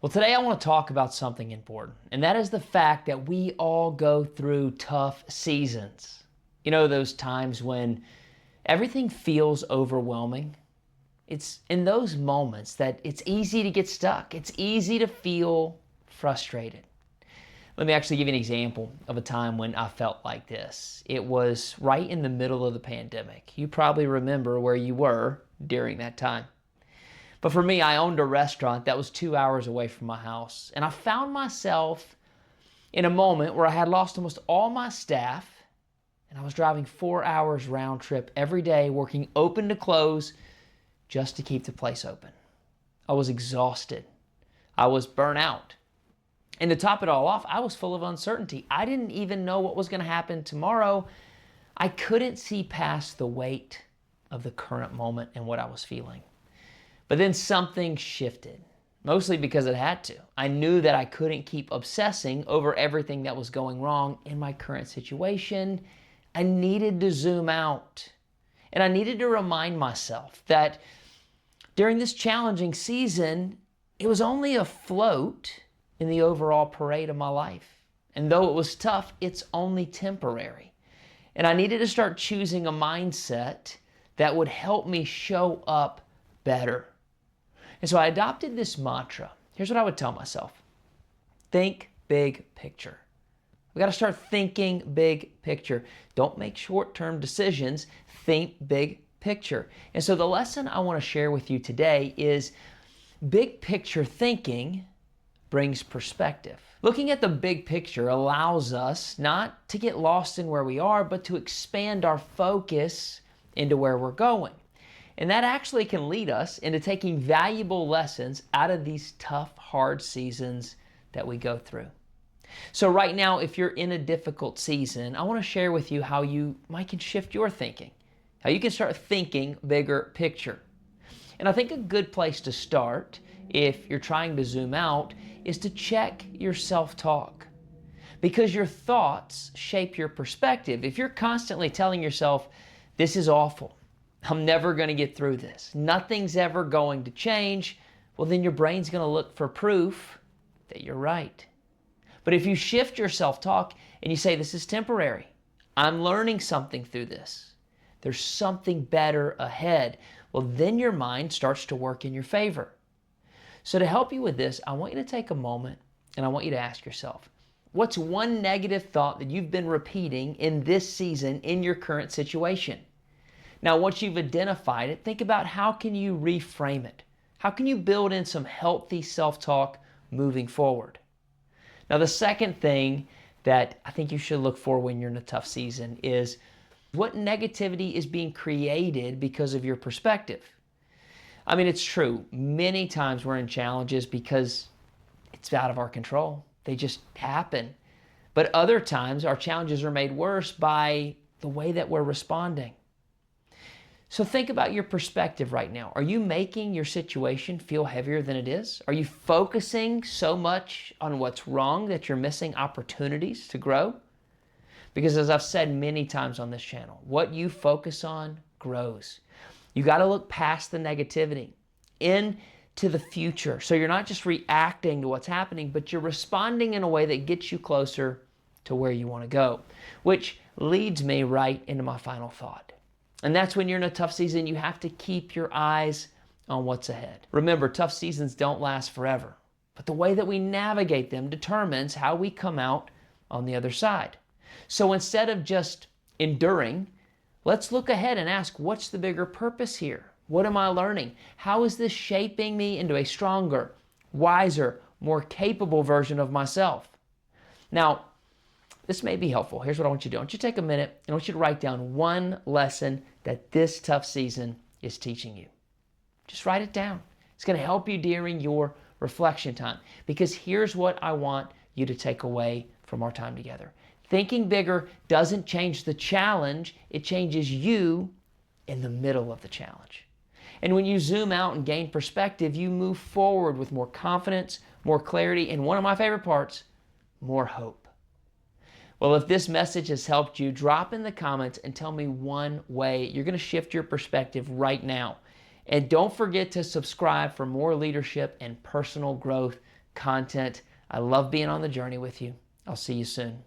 Well, today I want to talk about something important, and that is the fact that we all go through tough seasons. You know, those times when everything feels overwhelming. It's in those moments that it's easy to get stuck. It's easy to feel frustrated. Let me actually give you an example of a time when I felt like this. It was right in the middle of the pandemic. You probably remember where you were during that time. But for me, I owned a restaurant that was 2 hours away from my house. And I found myself in a moment where I had lost almost all my staff and I was driving 4 hours round trip every day, working open to close just to keep the place open. I was exhausted. I was burnt out. And to top it all off, I was full of uncertainty. I didn't even know what was going to happen tomorrow. I couldn't see past the weight of the current moment and what I was feeling. But then something shifted, mostly because it had to. I knew that I couldn't keep obsessing over everything that was going wrong in my current situation. I needed to zoom out. And I needed to remind myself that during this challenging season, it was only a float in the overall parade of my life. And though it was tough, it's only temporary. And I needed to start choosing a mindset that would help me show up better. And so I adopted this mantra. Here's what I would tell myself. Think big picture. We got to start thinking big picture. Don't make short-term decisions. Think big picture. And so the lesson I want to share with you today is big picture thinking brings perspective. Looking at the big picture allows us not to get lost in where we are, but to expand our focus into where we're going. And that actually can lead us into taking valuable lessons out of these tough, hard seasons that we go through. So right now, if you're in a difficult season, I want to share with you how you can shift your thinking, how you can start thinking bigger picture. And I think a good place to start, if you're trying to zoom out, is to check your self-talk. Because your thoughts shape your perspective. If you're constantly telling yourself, this is awful, I'm never going to get through this, nothing's ever going to change, well, then your brain's going to look for proof that you're right. But if you shift your self-talk and you say, this is temporary, I'm learning something through this, there's something better ahead, well, then your mind starts to work in your favor. So to help you with this, I want you to take a moment and I want you to ask yourself, what's one negative thought that you've been repeating in this season in your current situation? Now, once you've identified it, think about how can you reframe it? How can you build in some healthy self-talk moving forward? Now, the second thing that I think you should look for when you're in a tough season is what negativity is being created because of your perspective. I mean, it's true. Many times we're in challenges because it's out of our control. They just happen. But other times our challenges are made worse by the way that we're responding. So think about your perspective right now. Are you making your situation feel heavier than it is? Are you focusing so much on what's wrong that you're missing opportunities to grow? Because as I've said many times on this channel, what you focus on grows. You got to look past the negativity into the future. So you're not just reacting to what's happening, but you're responding in a way that gets you closer to where you want to go, which leads me right into my final thought. And that's when you're in a tough season, you have to keep your eyes on what's ahead. Remember, tough seasons don't last forever, but the way that we navigate them determines how we come out on the other side. So instead of just enduring, let's look ahead and ask, what's the bigger purpose here? What am I learning? How is this shaping me into a stronger, wiser, more capable version of myself? Now, this may be helpful. Here's what I want you to do. I want you to take a minute and I want you to write down one lesson that this tough season is teaching you. Just write it down. It's going to help you during your reflection time, because here's what I want you to take away from our time together. Thinking bigger doesn't change the challenge. It changes you in the middle of the challenge. And when you zoom out and gain perspective, you move forward with more confidence, more clarity, and one of my favorite parts, more hope. Well, if this message has helped you, drop in the comments and tell me one way you're going to shift your perspective right now. And don't forget to subscribe for more leadership and personal growth content. I love being on the journey with you. I'll see you soon.